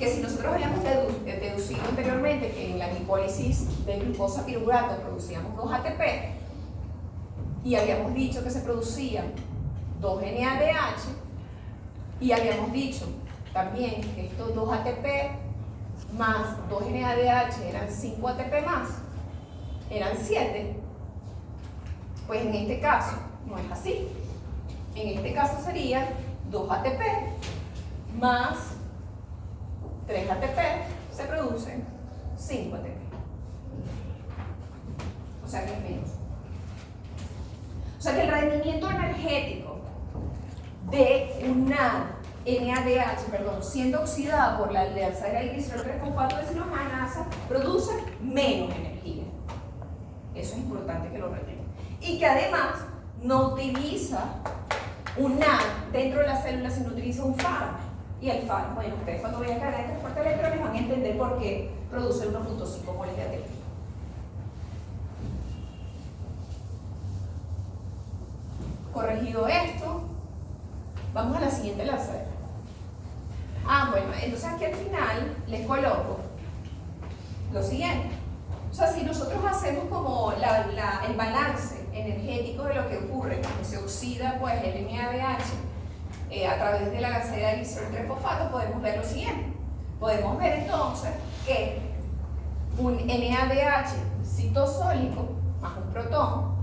que si nosotros habíamos deducido anteriormente que en la glicólisis de glucosa pirurato producíamos 2 ATP y habíamos dicho que se producían 2 NADH y habíamos dicho también que estos 2 ATP más 2 NADH eran 5 ATP más, eran 7, pues en este caso no es así. En este caso serían 2 ATP más 3 ATP, se producen 5 ATP. O sea que es menos. O sea que el rendimiento energético de una NADH, siendo oxidada por la aldeazada del glicerol 3-fosfato de silogenasa, produce menos energía. Eso es importante que lo retengan. Y que además no utiliza un NAD dentro de la célula, sino utiliza un FAD. Y el FAD, bueno, ustedes cuando vean cadena de transporte de electrones van a entender por qué produce 1.5 moles de ATP. Corregido esto, vamos a la siguiente lanzadera. Bueno, entonces aquí al final les coloco lo siguiente. O sea, si nosotros hacemos como el balance energético de lo que ocurre cuando se oxida pues, el NADH a través de la lanzadera de glicerol 3-fosfato, podemos ver lo siguiente. Podemos ver entonces que un NADH citosólico más un protón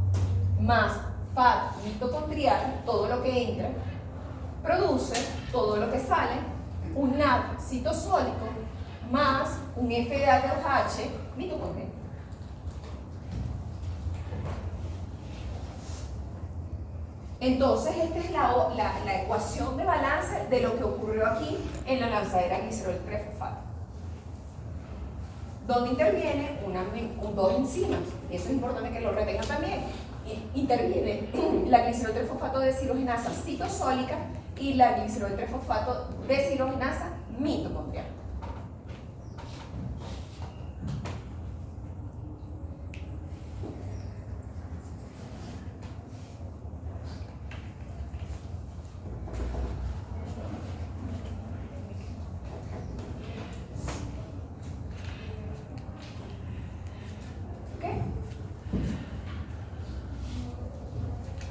más FAD mitocondrial, todo lo que entra, produce todo lo que sale, un NAD citosólico más un FADH mitocondrial. Entonces, esta es la ecuación de balance de lo que ocurrió aquí en la lanzadera glicerol 3-fosfato, donde intervienen dos enzimas, y eso es importante que lo retengan también. Interviene la glicerol 3-fosfato de deshidrogenasa citosólica y la glicerol 3-fosfato de deshidrogenasa mitocondrial.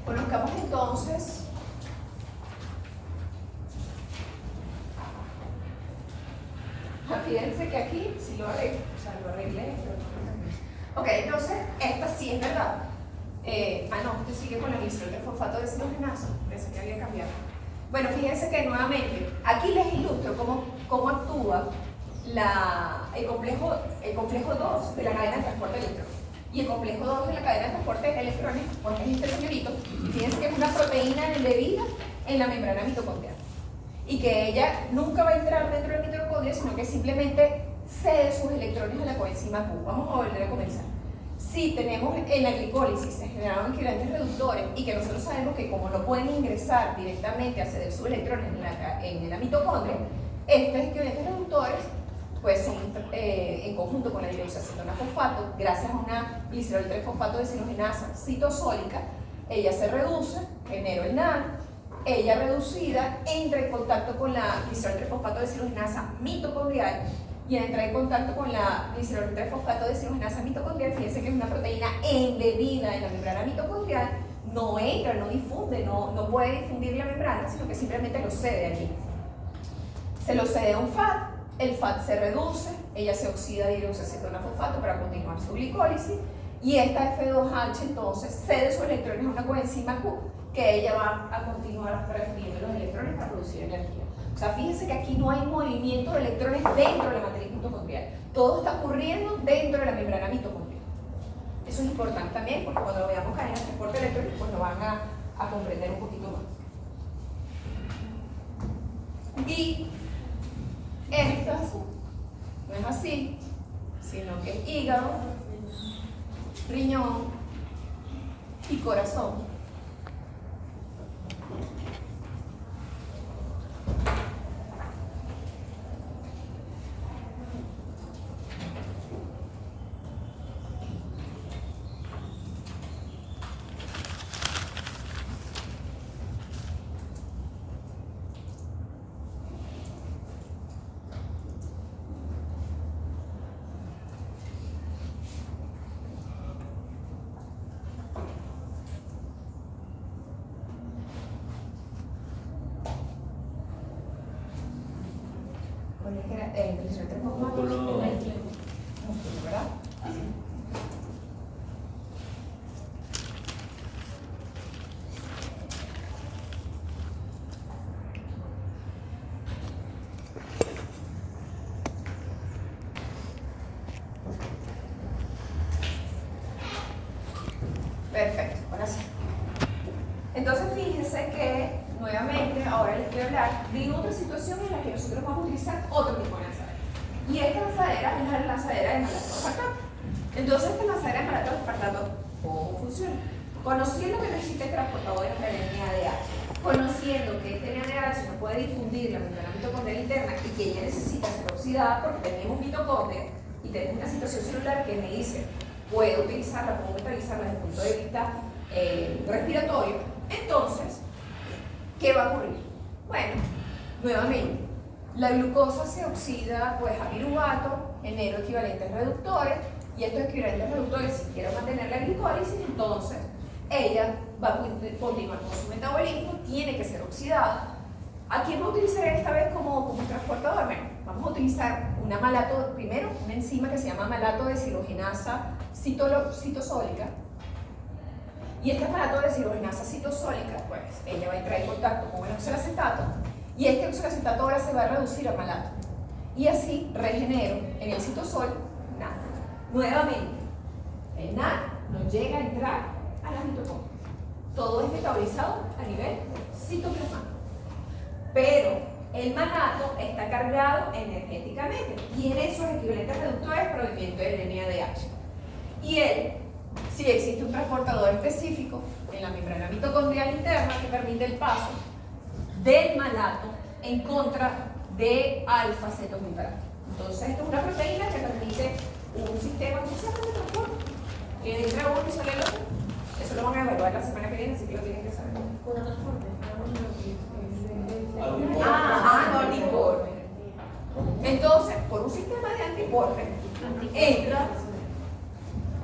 Conozcamos entonces fíjense que aquí sí lo arreglé, lo arreglé. Ok, entonces esta sí es verdad. No, usted sigue con la glicerol 3-fosfato de deshidrogenasa, pensé que había cambiado. Bueno, fíjense que nuevamente aquí les ilustro cómo actúa el complejo 2 de la cadena de transporte de electrones. Y el complejo 2 de la cadena de transporte de electrones, porque es este señorito, fíjense que es una proteína embebida en la membrana mitocondrial. Y que ella nunca va a entrar dentro de la mitocondria, sino que simplemente cede sus electrones a la coenzima Q. Vamos a volver a comenzar. Si tenemos en la glicólisis se generaron equivalentes reductores y que nosotros sabemos que como no pueden ingresar directamente a ceder sus electrones en la mitocondria, estos equivalentes reductores pues son en conjunto con la dihidroxacetona fosfato, gracias a una glicerol 3-fosfato de deshidrogenasa citosólica, ella se reduce, genera el NAD, ella reducida entra en contacto con la glicerol 3-fosfato de deshidrogenasa mitocondrial y al entrar en contacto con la glicerol 3-fosfato de deshidrogenasa mitocondrial, fíjense que es una proteína embebida en la membrana mitocondrial, no entra, no difunde, no puede difundir la membrana, sino que simplemente lo cede allí. Se lo cede a un FAD. El FAD se reduce, ella se oxida a dihidroxacetona fosfato para continuar su glicólisis y esta F2H entonces cede sus electrones a una coenzima Q que ella va a continuar transfiriendo los electrones para producir energía. O sea, fíjense que aquí no hay movimiento de electrones dentro de la matriz mitocondrial, todo está ocurriendo dentro de la membrana mitocondrial. Eso es importante también porque cuando veamos cadenas de transporte de electrones pues lo van a comprender un poquito más. Y estas no es así, sino que es hígado, riñón y corazón. Gliceriol 3-fosfato. Músculo, ¿Verdad? Perfecto, ahora sí. Entonces fíjense que nuevamente ahora les voy a hablar de otra situación en la que nosotros vamos a utilizar otro tipo de lanzadera. Y esta lanzadera es la lanzadera de malato aspartato. Entonces esta lanzadera de malato aspartato, ¿cómo funciona? Conociendo que no existe transportadores de NADH, conociendo que este NADH no puede difundir la membrana mitocondrial interna y que ella necesita ser oxidada porque tenemos mitocondria y tenemos una situación celular que me dice puedo utilizarla, puedo metalizarla desde el punto de vista respiratorio. Entonces, ¿qué va a ocurrir? Bueno, nuevamente, la glucosa se oxida pues, a piruvato, genera equivalentes reductores, y estos equivalentes reductores, si quiero mantener la glicólisis, entonces ella va a continuar con su metabolismo, tiene que ser oxidada. ¿A quién va a utilizar esta vez como transportador? Bueno, vamos a utilizar una malato, primero, una enzima que se llama malato deshidrogenasa citosólica. Y esta malato deshidrogenasa citosólica, pues ella va a entrar en contacto con el oxalacetato y este oxalacetato ahora se va a reducir a malato. Y así regenero en el citosol NAD. Nuevamente, el NAD no llega a entrar a la mitocondria. Todo es metabolizado a nivel citoplasmático. Pero el malato está cargado energéticamente, tiene esos equivalentes reductores para el movimiento del NADH. Y él, si existe un transportador específico en la membrana mitocondrial interna que permite el paso del malato en contra de alfa-cetoglutarato. Entonces, esto es una proteína que permite un sistema de transporte que entra uno y sale el otro. Eso lo van a evaluar la semana que viene, así que lo tienen que saber. ¿Por transporte? Antiporte. Entonces, por un sistema de antiporte, entra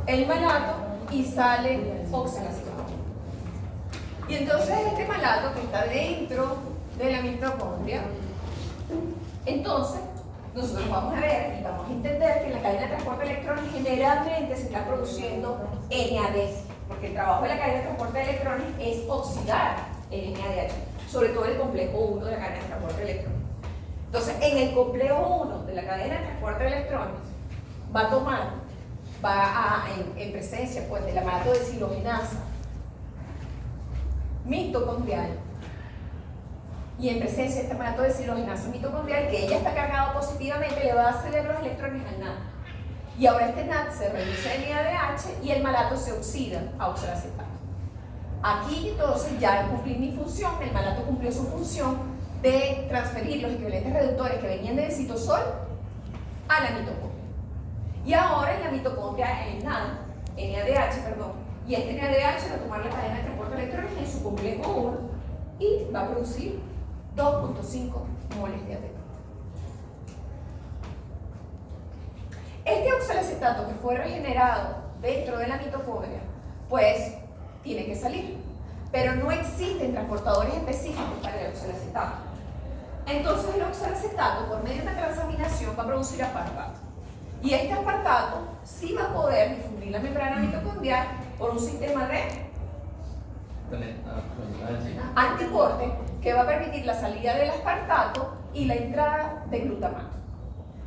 el malato y sale oxalacetato. Y entonces este malato que está dentro de la mitocondria, entonces nosotros vamos a ver y vamos a entender que en la cadena de transporte de electrones generalmente se está produciendo NAD, porque el trabajo de la cadena de transporte de electrones es oxidar el NADH, sobre todo el complejo 1 de la cadena de transporte de electrones. Entonces, en el complejo 1 de la cadena de transporte de electrones en presencia pues, de la malato deshidrogenasa mitocondrial y en presencia de esta malato deshidrogenasa mitocondrial, que ella está cargada positivamente, le va a ceder los electrones al NAD. Y ahora este NAD se reduce en NADH y el malato se oxida a oxalacetato. Aquí entonces ya cumplí mi función, el malato cumplió su función de transferir los equivalentes reductores que venían del citosol a la mitocondria. Y ahora en la mitocondria, el NADH, y este NADH va a tomar la cadena de transporte de electrones en su complejo 1 y va a producir 2.5 moles de ATP. Este oxalacetato que fue regenerado dentro de la mitocondria, pues tiene que salir, pero no existen transportadores específicos para el oxalacetato. Entonces el oxalacetato, por medio de una transaminación, va a producir aspartato. Y este aspartato sí va a poder difundir la membrana mitocondrial por un sistema de antiporte que va a permitir la salida del aspartato y la entrada de glutamato.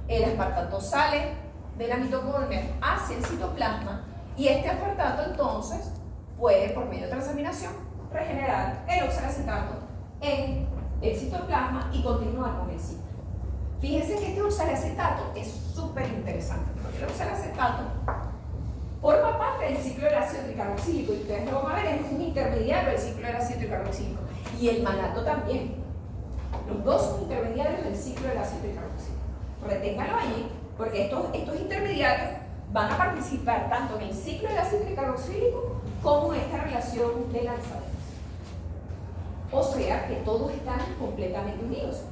El aspartato sale de la mitocondria hacia el citoplasma y este aspartato entonces puede, por medio de transaminación, regenerar el oxalacetato en el citoplasma y continuar con el ciclo. Fíjense que este oxalacetato es súper interesante porque el oxalacetato forma parte del ciclo del ácido tricarboxílico y ustedes lo van a ver, es un intermediario del ciclo del ácido tricarboxílico y el malato también. Los dos son intermediarios del ciclo del ácido tricarboxílico. Reténganlo allí porque estos intermediarios van a participar tanto en el ciclo del ácido tricarboxílico como en esta relación de lanzaderas. O sea que todos están completamente unidos.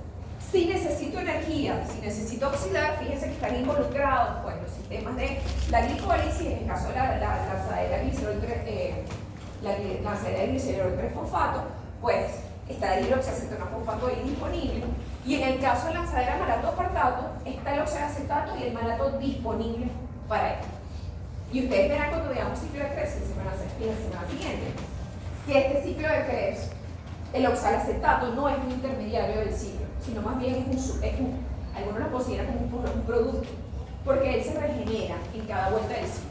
Si necesito energía, si necesito oxidar, fíjense que están involucrados pues, los sistemas de la glicólisis, en el caso de la lanzadera de gliceriol 3-fosfato, pues está el hidroxiacetono-fosfato ahí disponible. Y en el caso de lanzadera malato-aspartato, está el oxalacetato y el malato disponible para él. Y ustedes verán cuando veamos ciclo de Krebs la semana siguiente, que este ciclo de Krebs, el oxalacetato no es un intermediario del ciclo, sino más bien algunos lo consideran como un producto, porque él se regenera en cada vuelta del ciclo.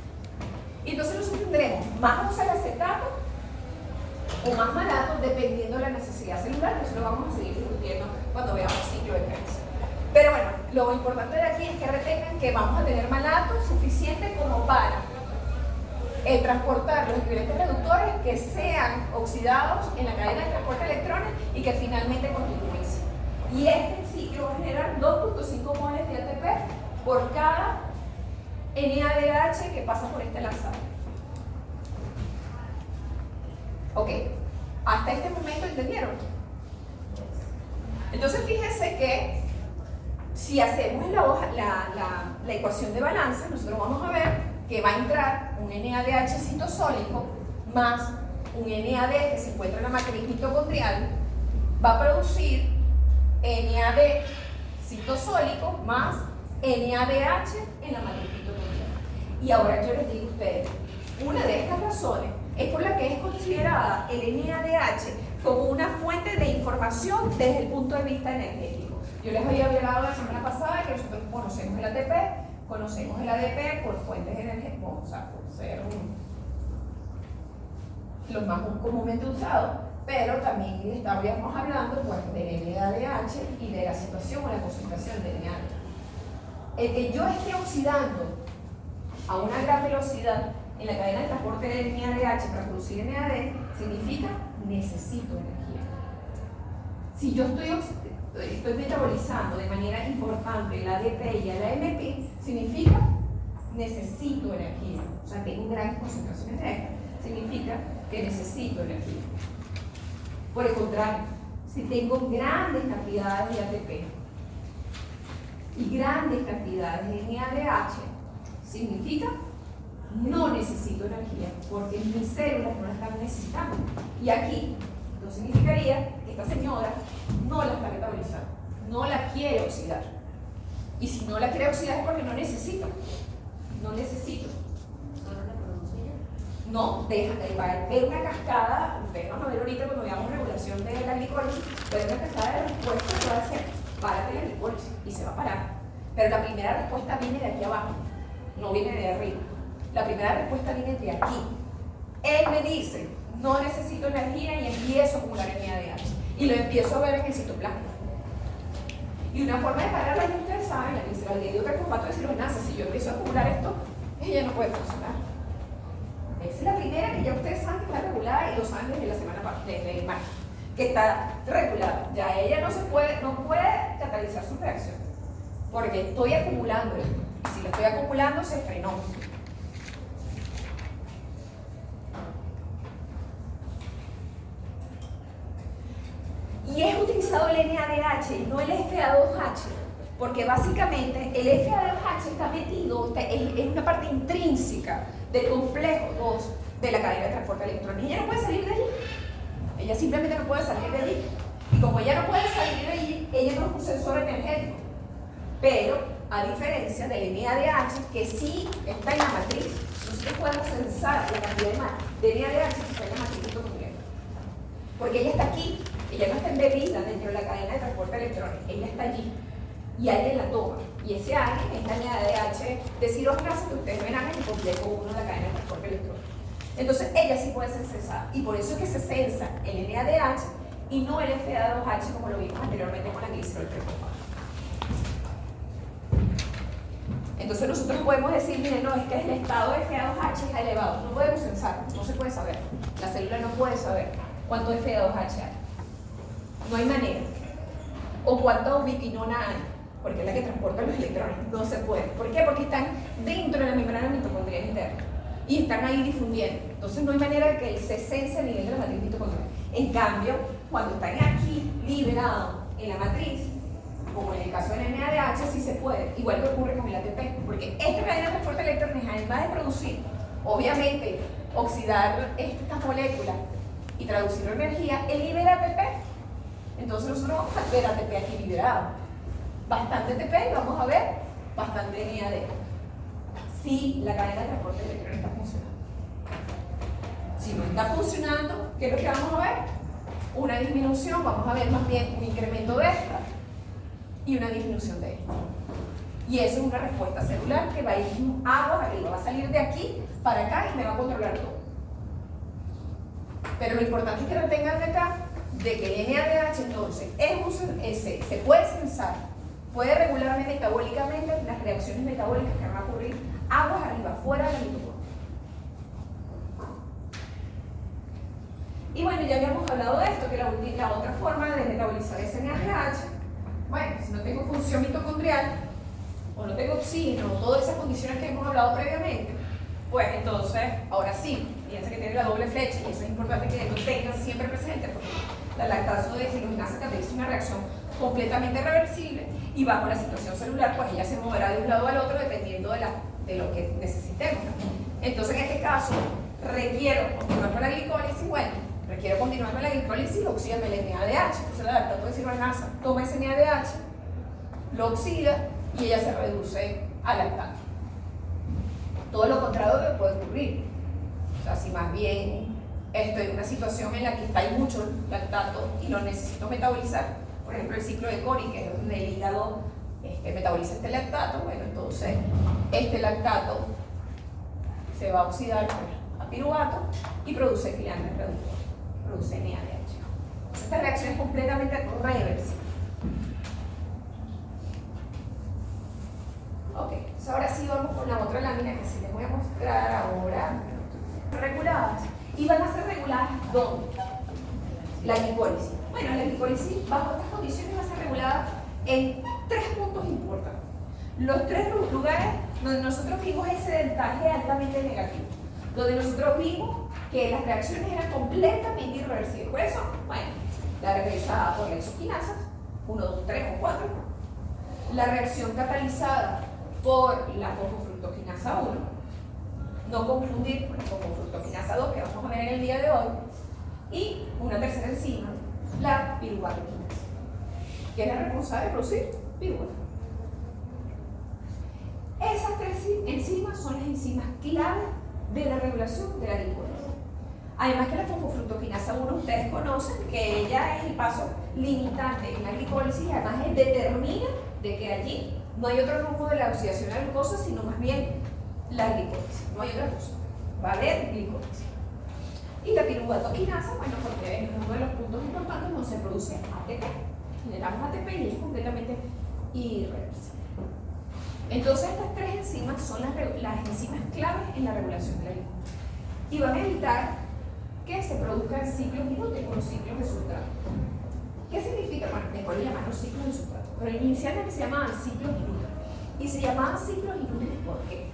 Y entonces nosotros tendremos más oxalacetato o más malato dependiendo de la necesidad celular. Eso lo vamos a seguir discutiendo cuando veamos el ciclo de Krebs. Pero bueno, lo importante de aquí es que retengan que vamos a tener malato suficiente como para transportar los equivalentes reductores que sean oxidados en la cadena de transporte de electrones y que finalmente constituirse. Y este ciclo va a generar 2.5 moles de ATP por cada NADH que pasa por este lanzador. Ok, hasta este momento ¿entendieron? Entonces fíjense que si hacemos la ecuación de balance, nosotros vamos a ver que va a entrar un NADH citosólico más un NAD que se encuentra en la matriz mitocondrial, va a producir NAD citosólico más NADH en la matriz mitocondrial. Y ahora yo les digo a ustedes, una de estas razones es por la que es considerada el NADH como una fuente de información desde el punto de vista energético. Yo les había hablado la semana pasada que nosotros conocemos el ATP, conocemos el ADP por fuentes energéticas, o sea, por ser los más comúnmente usados, pero también estábamos hablando pues, del NADH y de la situación o la concentración del NADH. El que yo esté oxidando a una gran velocidad en la cadena de transporte del NADH para producir NAD significa necesito energía. Si yo estoy metabolizando de manera importante el ADP y el AMP, significa necesito energía. O sea, tengo grandes concentraciones de esto, significa que necesito energía. Por el contrario, si tengo grandes cantidades de ATP y grandes cantidades de NADH, significa no necesito energía, porque mis células no la están necesitando. Y aquí, esto significaría que esta señora no la está metabolizando, no la quiere oxidar. Y si no la quiere oxidar es porque no necesito. No necesito. ¿Solo la produce ella? No, va a haber una cascada, ustedes van a ver ahorita cuando veamos regulación de la glicólisis, va a haber una cascada de respuesta que va a ser, párate la glicólisis, y se va a parar. Pero la primera respuesta viene de aquí abajo, no viene de arriba. La primera respuesta viene de aquí. Él me dice, no necesito energía y empiezo a acumular NADH. Y lo empiezo a ver en el citoplasma. Y una forma de pararla, ya ustedes saben, la gliciraldehído trifosfato de deshidrogenasa, si yo empiezo a acumular esto, ella no puede funcionar. Esa es la primera que ya ustedes saben que está regulada y lo saben desde la semana pasada, desde el marzo, que está regulada. Ya ella no puede catalizar su reacción, porque estoy acumulando esto. Y si lo estoy acumulando, se frenó. Y es utilizado el NADH y no el FA2H, porque básicamente el FA2H está metido, es una parte intrínseca del complejo 2 de la cadena de transporte de electrones. Ella no puede salir de allí. Ella simplemente no puede salir de allí. Y como ella no puede salir de allí, ella no es un sensor energético. Pero, a diferencia del NADH, que sí está en la matriz, nosotros podemos sensar la cantidad de NADH que está en la matriz mitocondrial. Porque ella está aquí. Ella no está embebida dentro de la cadena de transporte de electrones, ella está allí y alguien la toma. Y ese alguien es la NADH deshidrogenasa que ustedes verán en el complejo 1 de la cadena de transporte de electrones. Entonces ella sí puede ser censada y por eso es que se censa el NADH y no el FA2H como lo vimos anteriormente con la glicerol trifosfato. Entonces nosotros podemos decir, miren, no, es que el estado de FA2H es elevado, no podemos censar, no se puede saber, la célula no puede saber cuánto FA2H hay. No hay manera. O cuánta ubiquinona hay, porque es la que transporta los electrones. No se puede. ¿Por qué? Porque están dentro de la membrana mitocondrial interna y están ahí difundiendo. Entonces no hay manera de que se sense a nivel de la matriz mitocondrial. En cambio, cuando están aquí liberados en la matriz, como en el caso del NADH, sí se puede. Igual que ocurre con el ATP, porque esta cadena de transporte de electrones, además de producir, obviamente, oxidar estas moléculas y traducir energía, él libera ATP Entonces nosotros vamos a ver ATP aquí liberado. Bastante ATP y vamos a ver bastante NAD. Si la cadena de transporte de electrones está funcionando. Si no está funcionando, ¿qué es lo que vamos a ver? Una disminución, vamos a ver más bien un incremento de esta y una disminución de esta. Y eso es una respuesta celular que va a ir aguas arriba, va a salir de aquí para acá y me va a controlar todo. Pero lo importante es que retengan de acá de que el NADH entonces se puede sensar, puede regular metabólicamente las reacciones metabólicas que van a ocurrir aguas arriba, fuera de la mitocondria. Y bueno, ya habíamos hablado de esto, que la otra forma de metabolizar ese NADH, bueno, si no tengo función mitocondrial, o no tengo oxígeno, todas esas condiciones que hemos hablado previamente, pues entonces, ahora sí, fíjense que tiene la doble flecha, y eso es importante que lo tengan siempre presente, porque la lactazo de deshidrogenasa cataliza una reacción completamente reversible, y bajo la situación celular, pues ella se moverá de un lado al otro dependiendo de lo que necesitemos. Entonces, en este caso, requiero continuar con la glicólisis, bueno, requiero continuar con la glicólisis, oxídame el NADH, entonces la lactato de deshidrogenasa toma ese NADH, lo oxida, y ella se reduce a lactato. Todo lo contrario puede ocurrir. O sea, si más bien estoy en una situación en la que hay mucho lactato y lo necesito metabolizar, por ejemplo el ciclo de Cori, que es donde el hígado metaboliza este lactato, bueno, entonces este lactato se va a oxidar a piruvato y produce glianas reductoras, produce NADH. Esta reacción es completamente reversible. Ok, entonces ahora sí vamos con la otra lámina que sí les voy a mostrar ahora. Reguladas. ¿Y van a ser reguladas dónde? La glicólisis. Bueno, la glicólisis bajo estas condiciones va a ser regulada en 3 puntos importantes. Los 3 lugares donde nosotros vimos ese deltaje altamente negativo, donde nosotros vimos que las reacciones eran completamente irreversibles. ¿Cuáles son? Bueno, la realizada por la exoquinasa, 1, 2, 3 o 4, la reacción catalizada por la fosfofructoquinasa 1, no confundir con la fosfofructoquinasa 2 que vamos a ver en el día de hoy, y una tercera enzima, la piruvatoquinasa, que es la responsable de producir piruvato. Esas 3 enzimas son las enzimas clave de la regulación de la glicólisis. Además que la fosfofructoquinasa 1 ustedes conocen que ella es el paso limitante en la glicólisis y además determina de que allí no hay otro rumbo de la oxidación a la glucosa, sino más bien la glicólisis. No hay otra cosa. Va a haber glicólisis. Y la piruvatoquinasa, bueno, porque es uno de los puntos importantes donde se produce ATP. Generamos ATP y es completamente irreversible. Entonces, estas 3 enzimas son las enzimas claves en la regulación de la glicólisis. Y van a evitar que se produzcan ciclos inútiles o ciclos de sustrato. ¿Qué significa? Bueno, después le llamaron ciclos de sustrato, pero inicialmente se llamaban ciclos inútiles. Y se llamaban ciclos inútiles ¿por qué?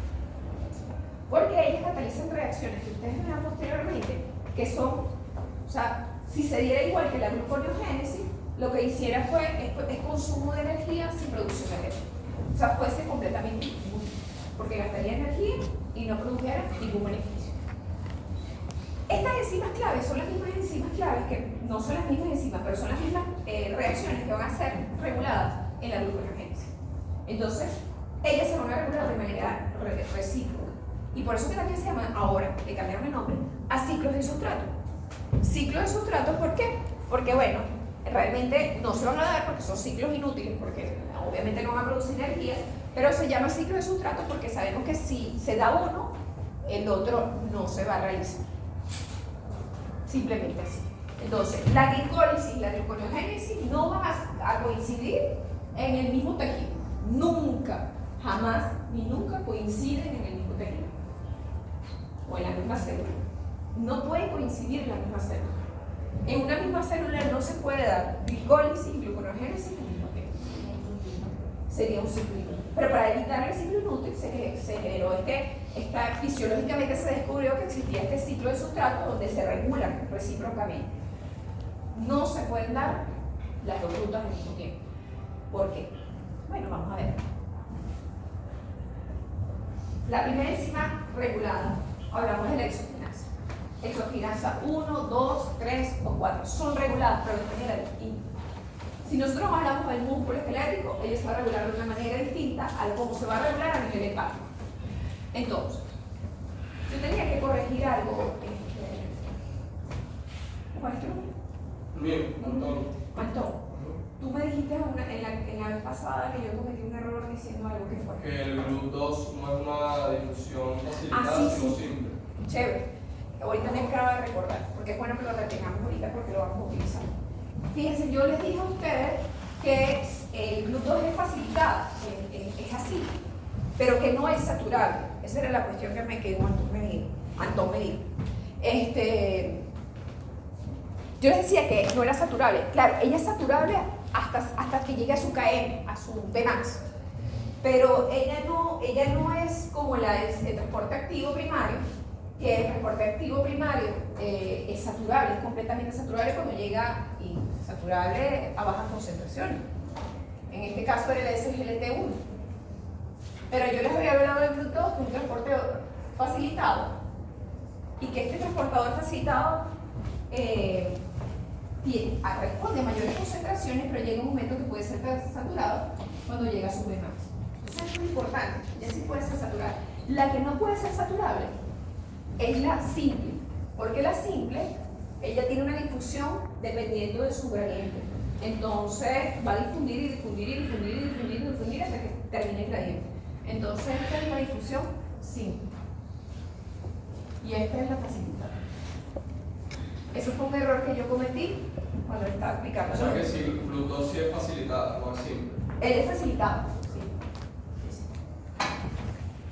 Porque ellas catalizan reacciones que ustedes verán posteriormente, que son, o sea, si se diera igual que la gluconeogénesis, lo que hiciera es consumo de energía sin producción de energía. O sea, fuese completamente inútil, porque gastaría energía y no produjera ningún beneficio. Estas enzimas claves son las mismas enzimas claves que no son las mismas enzimas, pero son las mismas reacciones que van a ser reguladas en la gluconeogénesis. Entonces, ellas se van a regular de manera recíproca. Y por eso que también se llaman, ahora, le cambiaron el nombre, a ciclos de sustrato. Ciclos de sustrato, ¿por qué? Porque, bueno, realmente no se van a dar porque son ciclos inútiles, porque obviamente no van a producir energía, pero se llama ciclo de sustrato porque sabemos que si se da uno, el otro no se va a realizar. Simplemente así. Entonces, la glicólisis y la gluconeogénesis no van a coincidir en el mismo tejido. Nunca, jamás ni nunca coinciden en el mismo tejido. O en la misma célula. No pueden coincidir en la misma célula. En una misma célula no se puede dar glicólisis y gluconeogénesis al mismo tiempo. Sería un ciclo inútil. Pero para evitar el ciclo inútil se generó fisiológicamente se descubrió que existía este ciclo de sustrato donde se regulan recíprocamente. No se pueden dar las 2 rutas al mismo tiempo. ¿Por qué? Bueno, vamos a ver. La primera enzima regulada, hablamos de la exoquinasa. Exoquinasa 1, 2, 3 o 4 son reguladas, pero de manera distinta. Si nosotros hablamos del músculo esquelético, ello se va a regular de una manera distinta a cómo se va a regular a nivel hepático. Entonces, yo tenía que corregir algo. ¿Cuál es tu nombre? Bien, Antonio. Antón, tú me dijiste en la vez pasada que yo cometí un error diciendo algo que fue. Que el GLUT2 no es una difusión facilitada, sí, sino sí. simple. Chévere. Ahorita me acabo de recordar, porque es bueno que lo retengamos ahorita porque lo vamos a utilizar. Fíjense, yo les dije a ustedes que el GLUT2 es facilitado, es así, pero que no es saturable. Esa era la cuestión que me quedó Antón me dijo. Yo les decía que no era saturable. Claro, ella es saturable hasta que llegue a su KM, a su Vmax. Pero ella no es como el transporte activo primario, que el transporte activo primario es saturable, es completamente saturable cuando llega y saturable a bajas concentraciones. En este caso era el SGLT1. Pero yo les había hablado del GLUT2, que es un transporte facilitado, y que este transportador facilitado responde a mayores concentraciones, pero llega un momento que puede ser saturado cuando llega a su Vmax. Eso es muy importante, ya sí puede ser saturada. La que no puede ser saturable es la simple, porque la simple, ella tiene una difusión dependiendo de su gradiente. Entonces va a difundir y difundir y difundir y difundir y difundir hasta que termine el gradiente. Entonces esta es la difusión simple. Y esta es la facilitada. Eso fue un error que yo cometí cuando estaba aplicando. O sea que si el GLUT2 sí es facilitada, no es simple. Él es facilitado, sí.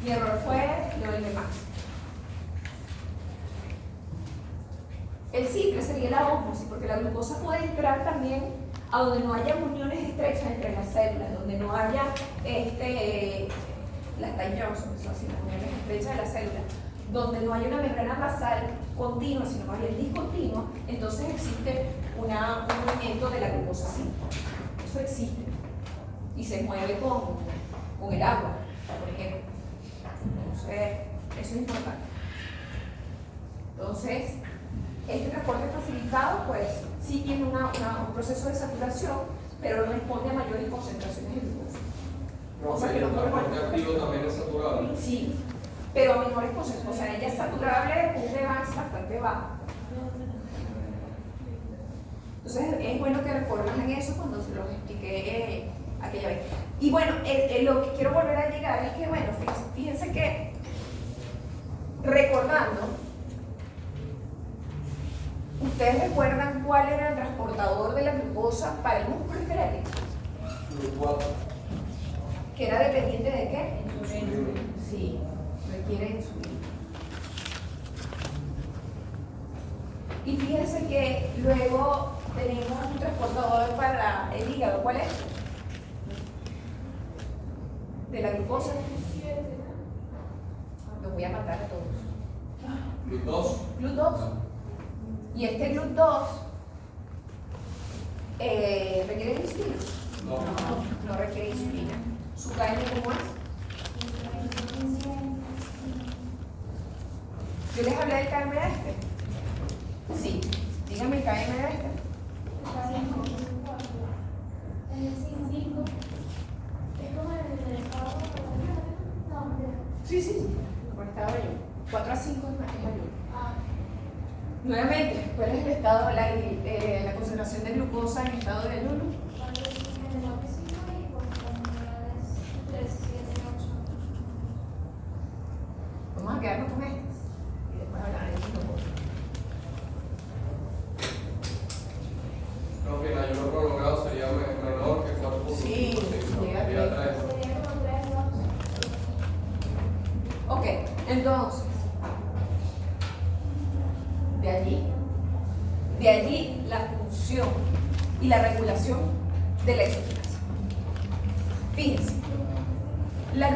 Mi error fue lo del Vmax. El simple sería la ósmosis, porque la glucosa puede entrar también a donde no haya uniones estrechas entre las células, donde no haya las Johnson, que son así, las uniones estrechas de las células, donde no haya una membrana basal continua, sino más bien discontinua, entonces existe un movimiento de la glucosa simple. Eso existe. Y se mueve con el agua, por ejemplo. Entonces, eso es importante. Entonces, este transporte facilitado, pues, sí tiene un proceso de saturación, pero no responde a mayores concentraciones de glucosa. No, o sea, el transporte activo también es saturable. Sí, pero a menores concentraciones. O sea, ella es saturable con un Vmax bastante bajo. Entonces, es bueno que recuerden eso cuando se los expliqué aquella vez. Y bueno, lo que quiero volver a llegar es que, bueno, fíjense que, recordando, ¿ustedes recuerdan cuál era el transportador de la glucosa para el músculo esquelético? GLUT4. ¿Que era dependiente de qué? Sí, requiere insulina. Y fíjense que luego tenemos un transportador para el hígado. ¿Cuál es? De la glucosa. Los voy a matar a todos. GLUT2. GLUT2. Y este GLUT2 requiere insulina. No requiere insulina. ¿Su KM cómo es? Yo les hablé del KM de este. Sí. Dígame el KM de este. Sí. Como estaba yo. 4 a 5 es mayor. Nuevamente, ¿cuál es el estado, la concentración de glucosa en estado de ayuno? Vamos a quedarnos con estas y después hablar de esto. Al final, ayuno prolongado sería menor que 4.5. Sí, llega a sería 3. Ok, entonces, de allí la función y la regulación de la isoquinasa. Fíjense, la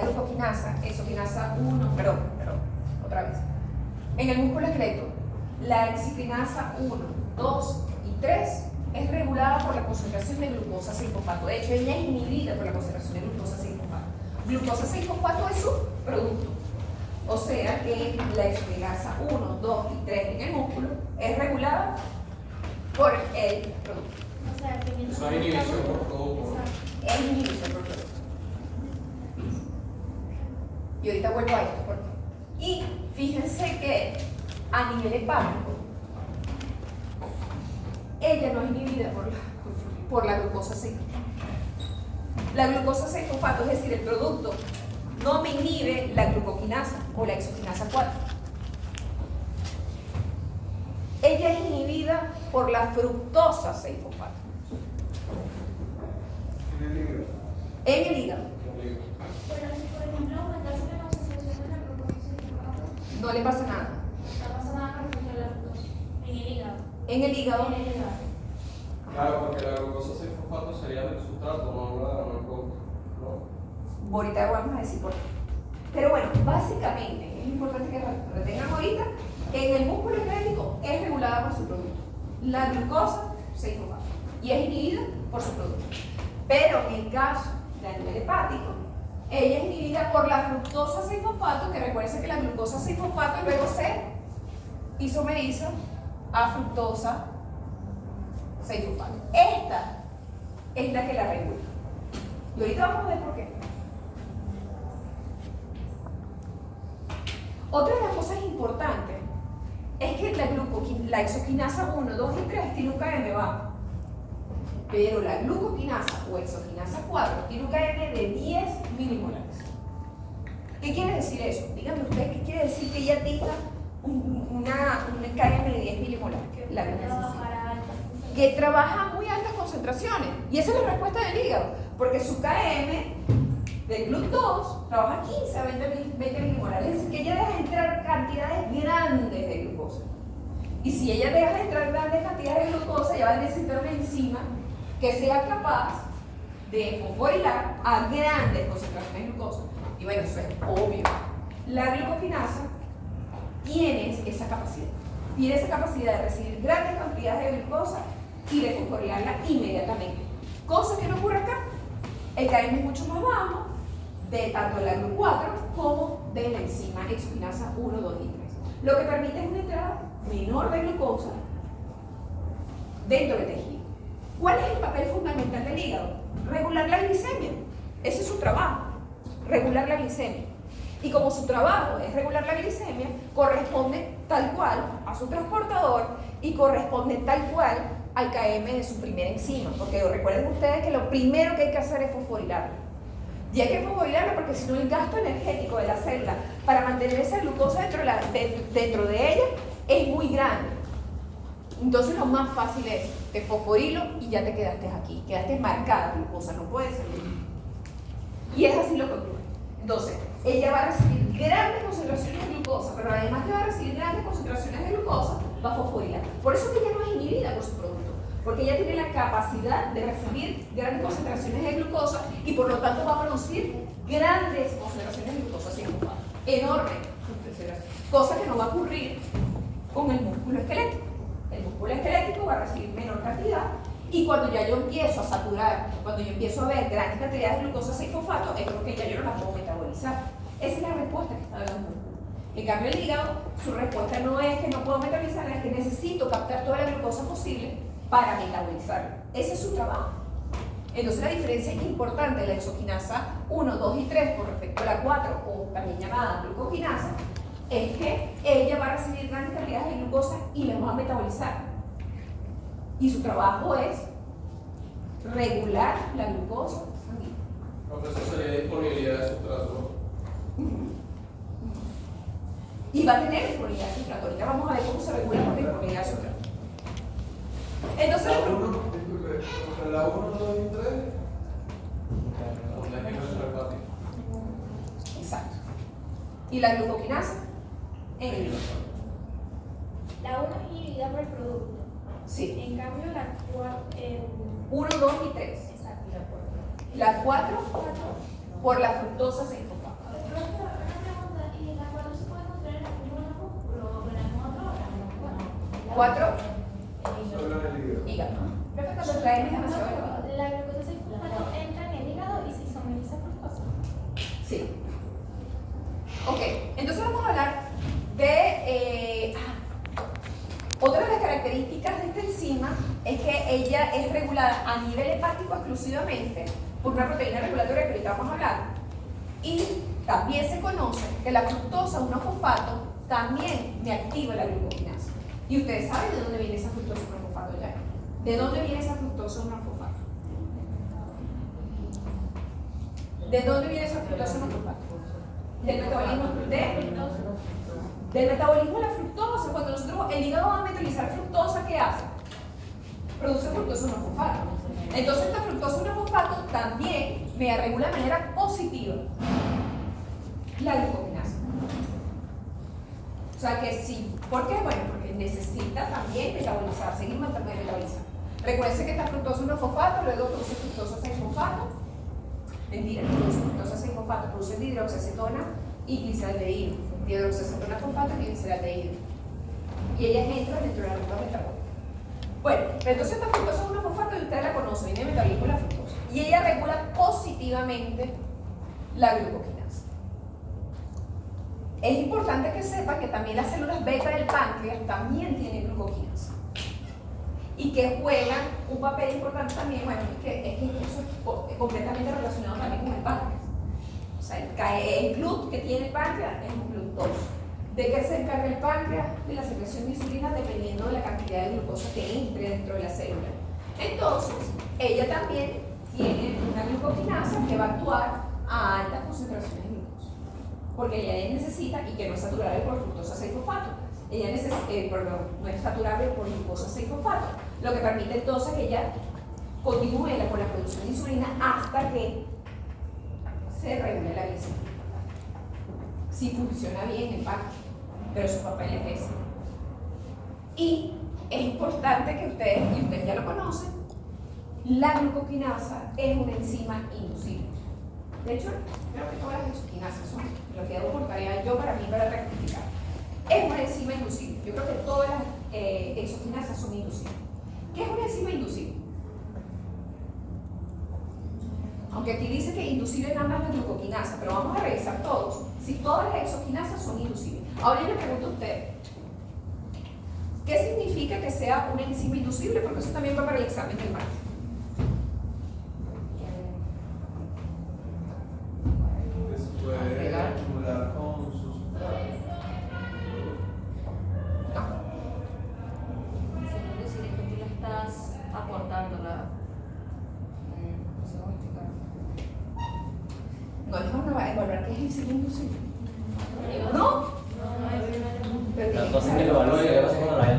glucoquinasa, isoquinasa 1, perdón, otra vez. En el músculo esqueleto, la hexiclinasa 1, 2 y 3 es regulada por la concentración de glucosa 6-fosfato. De hecho, ella es inhibida por la concentración de glucosa 6-fosfato. Glucosa 6-fosfato es su producto. O sea que la hexiclinasa 1, 2 y 3 en el músculo es regulada por el producto. O sea, que mientras Eso es inhibición por producto. Exacto. Es inhibición por producto. Y ahorita vuelvo a esto. Y fíjense que a nivel hepático, ella no es inhibida por la glucosa 6. La glucosa 6-fosfato, es decir, el producto, no me inhibe la glucoquinasa o la exoquinasa 4. Ella es inhibida por la fructosa 6-fosfato. En el hígado. Pero si, por ejemplo, aumentase la concentración de la glucosa, No le pasa nada. no pasa nada con respecto a la glucosa. En el hígado. En el hígado, En el hígado. Claro, porque la glucosa 6-fosfato sería del sustrato, no el producto. ¿No? ahorita vamos a decir por qué. Pero bueno, básicamente, es importante que retengan ahorita, en el músculo esquelético es regulada por su producto. La glucosa 6-fosfato. Y es inhibida por su producto. Pero en el caso de a nivel hepático, ella es inhibida por la fructosa 6-fosfato, que recuerden que la glucosa 6-fosfato luego se isomeriza a fructosa 6-fosfato. Esta es la que la regula. Y ahorita vamos a ver por qué. Otra de las cosas importantes es que la exoquinasa 1, 2 y 3 tiene un KM bajo. Pero la glucoquinasa o exoquinasa 4 tiene un KM de 10 milimolares. ¿Qué quiere decir eso? Díganme ustedes, ¿qué quiere decir que ella tenga un KM de 10 milimolares? La que trabaja a muy altas concentraciones. Y esa es la respuesta del hígado, porque su KM del GLUT2 trabaja 15 a 20 milimolares. Es decir, que ella deja entrar cantidades grandes de glucosa. Y si ella deja entrar grandes cantidades de glucosa, ella va a necesitar una enzima que sea capaz de fosforilar a grandes concentraciones de glucosa. Y bueno, eso es obvio. La glucoquinasa tiene esa capacidad. Tiene esa capacidad de recibir grandes cantidades de glucosa y de fosforilarla inmediatamente. Cosa que no ocurre acá. El KM es mucho más bajo de tanto la GLUT4 como de la enzima exoquinasa 1, 2 y 3. Lo que permite es una entrada menor de glucosa dentro del tejido. ¿Cuál es el papel fundamental del hígado? Regular la glicemia. Ese es su trabajo, regular la glicemia. Y como su trabajo es regular la glicemia, corresponde tal cual a su transportador y corresponde tal cual al KM de su primera enzima. Porque recuerden ustedes que lo primero que hay que hacer es fosforilarlo. Y hay que fosforilarlo porque si no el gasto energético de la célula para mantener esa glucosa dentro de ella es muy grande. Entonces lo más fácil es te fosforilo y ya te quedaste aquí, quedaste marcada glucosa, no puedes salir. Y es así lo que ocurre. Entonces, ella va a recibir grandes concentraciones de glucosa, pero además que va a recibir grandes concentraciones de glucosa, va a fosforilar. Por eso que ella no es inhibida por su producto, porque ella tiene la capacidad de recibir grandes concentraciones de glucosa y por lo tanto va a producir grandes concentraciones de glucosa sin fosfato, enormes concentraciones, cosa que no va a ocurrir con el músculo esquelético. El músculo esquelético va a recibir menor cantidad y cuando ya yo empiezo a saturar, cuando yo empiezo a ver grandes cantidades de glucosa 6-fosfato, es porque ya yo no las puedo metabolizar. Esa es la respuesta que está dando el músculo. En cambio, el hígado, su respuesta no es que no puedo metabolizarla, es que necesito captar toda la glucosa posible para metabolizarla. Ese es su trabajo. Entonces, la diferencia importante de la exoquinasa 1, 2 y 3 con respecto a la 4, o también llamada glucoquinasa, es que ella va a recibir grandes cantidades de glucosa y las va a metabolizar. Y su trabajo es regular la glucosa sanguínea. Porque eso sería disponibilidad de sustrato. Y va a tener disponibilidad de sustrato. Ahorita vamos a ver cómo se regula por disponibilidad de sustrato. Entonces, Entre la 1, 2 y 3, la hepática. exacto. Y la glucoquinasa en el hígado. La 1 es inhibida por el producto. Sí. En cambio, la 4. 1, 2 y 3. Exacto, La 4 por la fructosa 6-fosfato. una pregunta, ¿y la 4 se puede encontrar en algún músculo o en algún otro órgano? 4, Solo en el hígado. hígado. Creo que cuando el KM es demasiado elevado. La glucosa 6-fosfato entra en el hígado y se isomeriza por fructosa. Sí. Ok, entonces vamos a hablar de otra de las características de esta enzima es que ella es regulada a nivel hepático exclusivamente por una proteína regulatoria que ahorita vamos a hablar. Y también se conoce que la fructosa 1-fosfato también me activa la glucokinasa. Y ustedes saben de dónde viene esa fructosa 1-fosfato ya. ¿De dónde viene esa fructosa 1-fosfato? ¿De dónde viene esa fructosa 1-fosfato? Del metabolismo del metabolismo de la fructosa. Cuando nosotros, el hígado va a metabolizar fructosa, ¿qué hace? Produce fructosa 1-fosfato. Entonces esta fructosa 1-fosfato también me regula de manera positiva la glucokinasa. O sea que sí. ¿Por qué? Bueno, porque necesita también metabolizar, seguir metabolizando. Recuerden que esta fructosa 1-fosfato luego produce fructosa 6-fosfato. Mentira, produce fructosa 6-fosfato, produce dihidroxiacetona y glicaldehído. Dihidroxiacetona fosfato y glicaldehído. Y ellas entran dentro de la ruta metabólica. Bueno, entonces esta fructosa 1-fosfato, y ustedes la conocen, viene de metabolismo de la fructosa. Y ella regula positivamente la glucokinasa. Es importante que sepan que también las células beta del páncreas también tienen glucokinasa. Y que juegan un papel importante también, bueno, es que eso es completamente relacionado también con el páncreas. O sea, el GLUT que tiene el páncreas es un GLUT2. ¿De qué se encarga el páncreas? De la secreción de insulina dependiendo de la cantidad de glucosa que entre dentro de la célula. Entonces, ella también tiene una glucokinasa que va a actuar a altas concentraciones de glucosa. Porque ella necesita, y que no es saturable por fructosa 6-fosfato, ella necesita, no es saturable por glucosa 6-fosfato, lo que permite entonces que ella continúe con la producción de insulina hasta que se regule la glicemia. Si funciona bien el páncreas, pero su papel es ese. Y es importante que ustedes, y ustedes ya lo conocen, la glucokinasa es una enzima inducible. De hecho, creo que todas las exoquinasas son, lo que debo por tarea yo para mí para rectificar. Es una enzima inducible. Yo creo que todas las exoquinasas son inducibles. ¿Qué es una enzima inducible? Aunque aquí dice que inducible nada más la glucokinasa, pero vamos a revisar todos. Si todas las exoquinasas son inducibles. Ahora yo le pregunto a usted, ¿qué significa que sea una enzima inducible? Porque eso también va para el examen del martes. Puede acumular con sustrato. No. Si no decir que tú le estás aportando la. No les van a evaluar qué es enzima inducible. ¿No? Pero Entonces que lo evalúe y luego se pone la